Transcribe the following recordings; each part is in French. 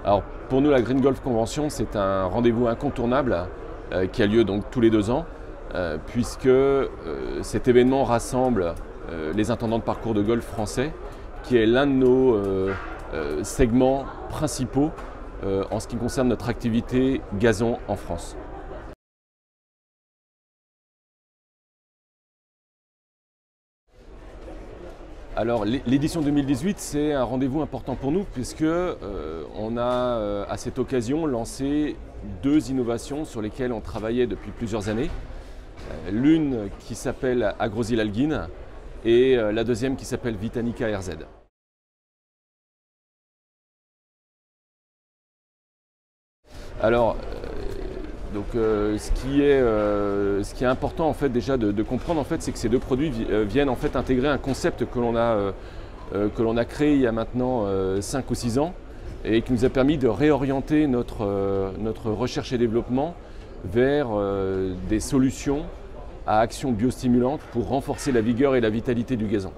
Alors pour nous, la Green Golf Convention, c'est un rendez-vous incontournable qui a lieu donc tous les 2 ans, puisque cet événement rassemble les intendants de parcours de golf français, qui est l'un de nos segments principaux en ce qui concerne notre activité gazon en France. Alors l'édition 2018, c'est un rendez-vous important pour nous puisque on a à cette occasion lancé 2 innovations sur lesquelles on travaillait depuis plusieurs années. L'une qui s'appelle Agrosil Algin et la deuxième qui s'appelle Vitanica RZ. Alors, ce qui est important en fait déjà de comprendre en fait, c'est que ces 2 produits viennent en fait intégrer un concept que l'on a créé il y a maintenant 5 ou 6 ans et qui nous a permis de réorienter notre recherche et développement vers des solutions à action biostimulante pour renforcer la vigueur et la vitalité du gazon.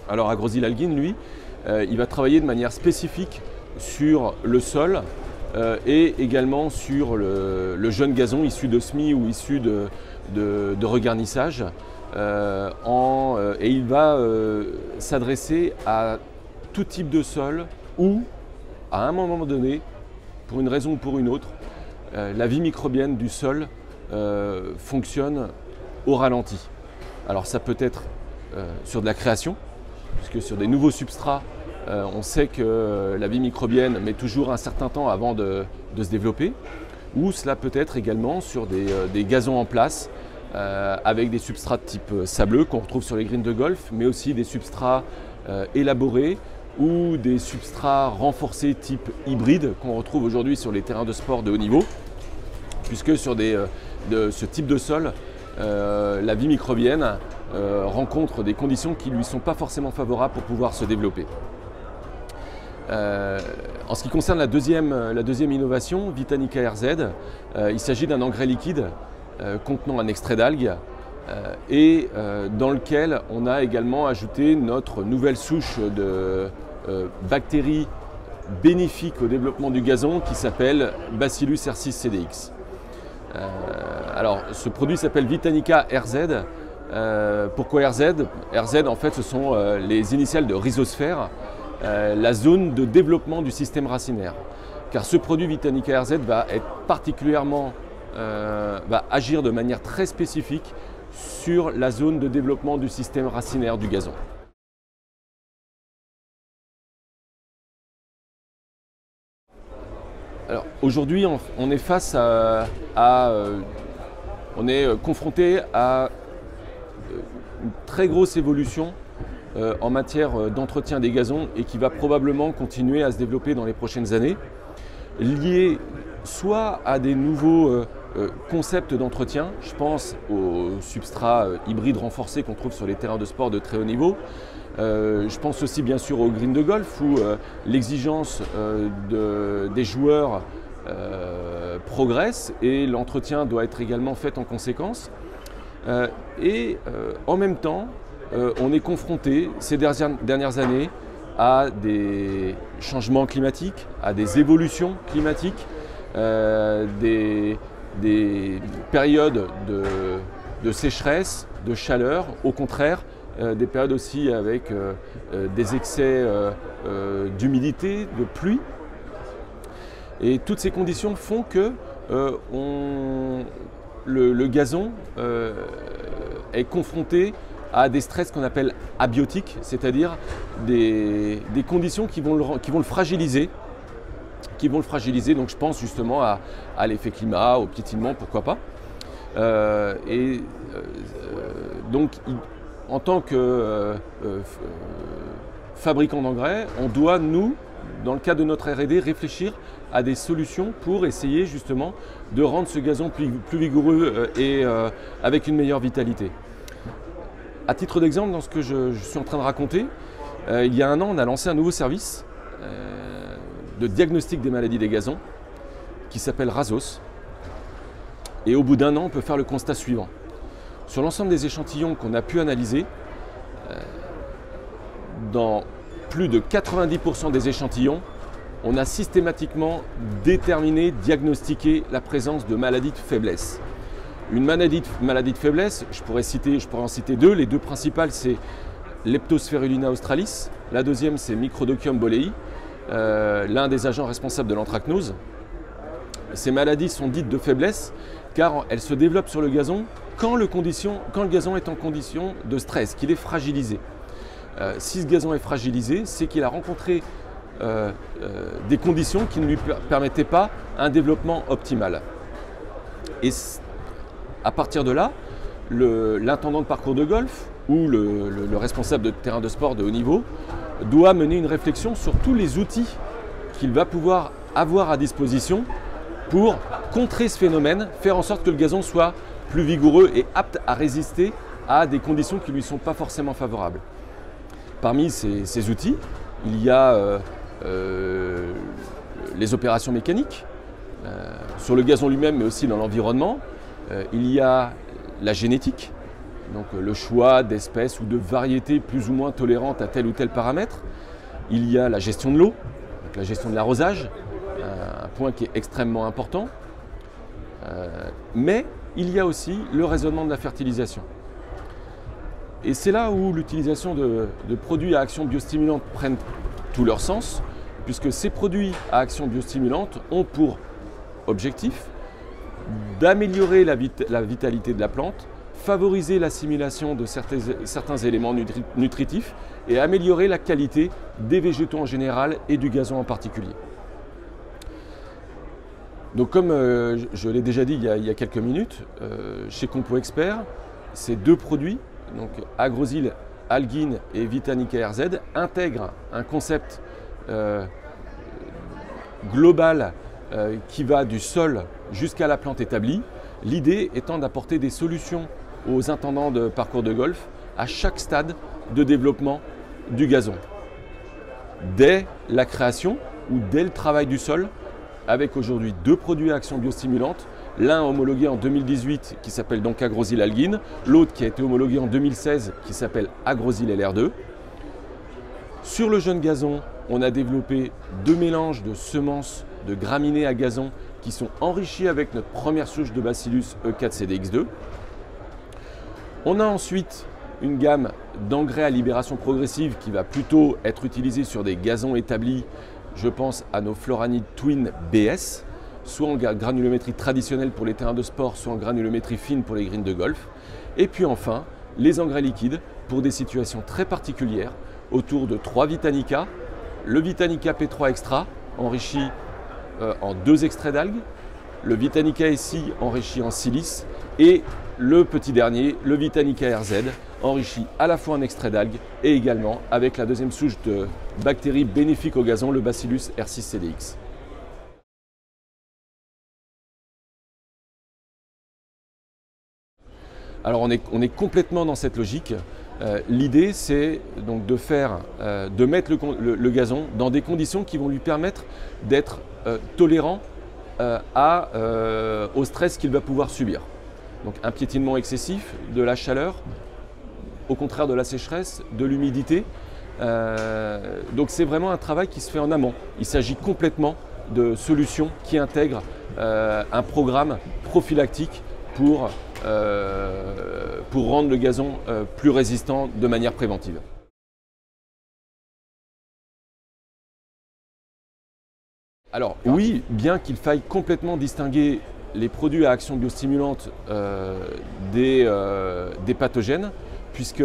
Alors Agrosil Algin, lui, il va travailler de manière spécifique sur le sol et également sur le jeune gazon issu de semis ou issu de regarnissage. Et il va s'adresser à tout type de sol où, à un moment donné, pour une raison ou pour une autre, la vie microbienne du sol fonctionne au ralenti. Alors ça peut être sur de la création, puisque sur des nouveaux substrats, on sait que la vie microbienne met toujours un certain temps avant de se développer, ou cela peut être également sur des gazons en place avec des substrats de type sableux qu'on retrouve sur les greens de golf, mais aussi des substrats élaborés ou des substrats renforcés type hybride qu'on retrouve aujourd'hui sur les terrains de sport de haut niveau, puisque sur ce type de sol, la vie microbienne rencontre des conditions qui ne lui sont pas forcément favorables pour pouvoir se développer. En ce qui concerne la deuxième innovation, Vitanica RZ, il s'agit d'un engrais liquide contenant un extrait d'algues et dans lequel on a également ajouté notre nouvelle souche de bactéries bénéfiques au développement du gazon qui s'appelle Bacillus R6 CDX. Alors ce produit s'appelle Vitanica RZ. Pourquoi RZ? RZ en fait ce sont les initiales de rhizosphère, la zone de développement du système racinaire. Car ce produit Vitanica RZ va être particulièrement, va agir de manière très spécifique sur la zone de développement du système racinaire du gazon. Alors aujourd'hui, on est face on est confronté à une très grosse évolution en matière d'entretien des gazons et qui va probablement continuer à se développer dans les prochaines années, liée soit à des nouveaux concepts d'entretien, je pense aux substrats hybrides renforcés qu'on trouve sur les terrains de sport de très haut niveau, je pense aussi bien sûr aux greens de golf où l'exigence des joueurs progresse et l'entretien doit être également fait en conséquence. En même temps, on est confronté ces dernières années à des changements climatiques, à des évolutions climatiques, des périodes de sécheresse, de chaleur, au contraire, des périodes aussi avec des excès d'humidité, de pluie. Et toutes ces conditions font que le gazon est confronté à des stress qu'on appelle abiotiques, c'est-à-dire des conditions qui vont le fragiliser. Donc je pense justement à l'effet climat, au piétinement, pourquoi pas. Donc en tant que fabricant d'engrais, on doit, nous, dans le cadre de notre R&D, réfléchir à des solutions pour essayer justement de rendre ce gazon plus vigoureux et avec une meilleure vitalité. À titre d'exemple, dans ce que je suis en train de raconter, il y a 1 an, on a lancé un nouveau service de diagnostic des maladies des gazons qui s'appelle Razos. Et au bout d'1 an, on peut faire le constat suivant. Sur l'ensemble des échantillons qu'on a pu analyser, dans plus de 90% des échantillons, on a systématiquement déterminé, diagnostiqué la présence de maladies de faiblesse. Une maladie de faiblesse, je pourrais en citer deux. Les deux principales, c'est Leptospirulina australis. La deuxième, c'est Microdocium bolei, l'un des agents responsables de l'anthracnose. Ces maladies sont dites de faiblesse car elles se développent sur le gazon quand le gazon est en condition de stress, qu'il est fragilisé. Si ce gazon est fragilisé, c'est qu'il a rencontré des conditions qui ne lui permettaient pas un développement optimal. Et à partir de là, l'intendant de parcours de golf ou le responsable de terrain de sport de haut niveau doit mener une réflexion sur tous les outils qu'il va pouvoir avoir à disposition pour contrer ce phénomène, faire en sorte que le gazon soit plus vigoureux et apte à résister à des conditions qui ne lui sont pas forcément favorables. Parmi ces outils, il y a les opérations mécaniques, sur le gazon lui-même mais aussi dans l'environnement. Il y a la génétique, donc le choix d'espèces ou de variétés plus ou moins tolérantes à tel ou tel paramètre. Il y a la gestion de l'eau, la gestion de l'arrosage, un point qui est extrêmement important. Mais il y a aussi le raisonnement de la fertilisation. Et c'est là où l'utilisation de produits à action biostimulante prennent tout leur sens, puisque ces produits à action biostimulante ont pour objectif d'améliorer la vitalité de la plante, favoriser l'assimilation de certains éléments nutritifs et améliorer la qualité des végétaux en général et du gazon en particulier. Donc comme je l'ai déjà dit il y a quelques minutes, chez Compo Expert, ces deux produits, donc Agrosil Algine et Vitanica RZ, intègrent un concept global qui va du sol jusqu'à la plante établie. L'idée étant d'apporter des solutions aux intendants de parcours de golf à chaque stade de développement du gazon. Dès la création ou dès le travail du sol, avec aujourd'hui deux produits à action biostimulante, l'un homologué en 2018 qui s'appelle donc Agrosil Algine, l'autre qui a été homologué en 2016 qui s'appelle Agrosil LR2. Sur le jeune gazon, on a développé deux mélanges de semences de graminées à gazon qui sont enrichis avec notre première souche de Bacillus E4CDX2. On a ensuite une gamme d'engrais à libération progressive qui va plutôt être utilisée sur des gazons établis. Je pense à nos Floranid Twin BS, soit en granulométrie traditionnelle pour les terrains de sport, soit en granulométrie fine pour les greens de golf. Et puis enfin, les engrais liquides pour des situations très particulières autour de 3 Vitanica, le Vitanica P3 Extra enrichi en 2 extraits d'algues, le Vitanica SI enrichi en silice et le petit dernier, le Vitanica RZ, enrichi à la fois en extrait d'algues et également avec la deuxième souche de bactéries bénéfiques au gazon, le Bacillus R6CDX. Alors on est complètement dans cette logique. L'idée c'est donc de mettre le gazon dans des conditions qui vont lui permettre d'être tolérant au stress qu'il va pouvoir subir. Donc un piétinement excessif, de la chaleur, au contraire de la sécheresse, de l'humidité. Donc c'est vraiment un travail qui se fait en amont. Il s'agit complètement de solutions qui intègrent un programme prophylactique pour rendre le gazon plus résistant de manière préventive. Alors oui, bien qu'il faille complètement distinguer les produits à action biostimulante des pathogènes, puisque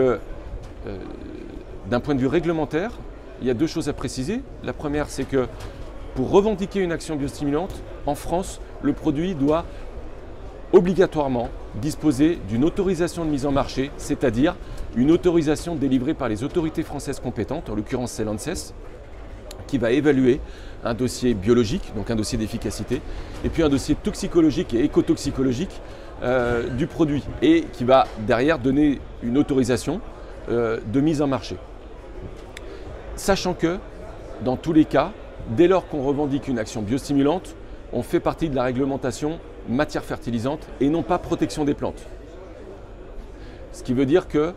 d'un point de vue réglementaire, il y a deux choses à préciser. La première, c'est que pour revendiquer une action biostimulante, en France, le produit doit obligatoirement disposer d'une autorisation de mise en marché, c'est-à-dire une autorisation délivrée par les autorités françaises compétentes, en l'occurrence c'est l'ANSES, qui va évaluer un dossier biologique, donc un dossier d'efficacité, et puis un dossier toxicologique et écotoxicologique du produit, et qui va derrière donner une autorisation de mise en marché. Sachant que, dans tous les cas, dès lors qu'on revendique une action biostimulante, on fait partie de la réglementation matière fertilisante et non pas protection des plantes. Ce qui veut dire que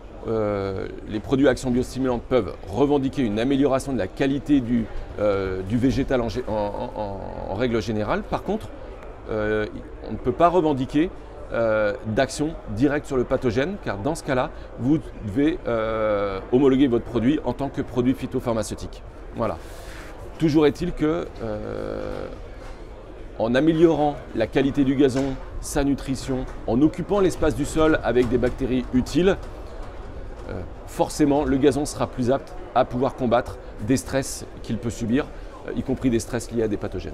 les produits à action biostimulante peuvent revendiquer une amélioration de la qualité du végétal en règle générale. Par contre, on ne peut pas revendiquer d'action directe sur le pathogène, car dans ce cas-là, vous devez homologuer votre produit en tant que produit phytopharmaceutique. Voilà. Toujours est-il que en améliorant la qualité du gazon, sa nutrition, en occupant l'espace du sol avec des bactéries utiles, forcément le gazon sera plus apte à pouvoir combattre des stress qu'il peut subir, y compris des stress liés à des pathogènes.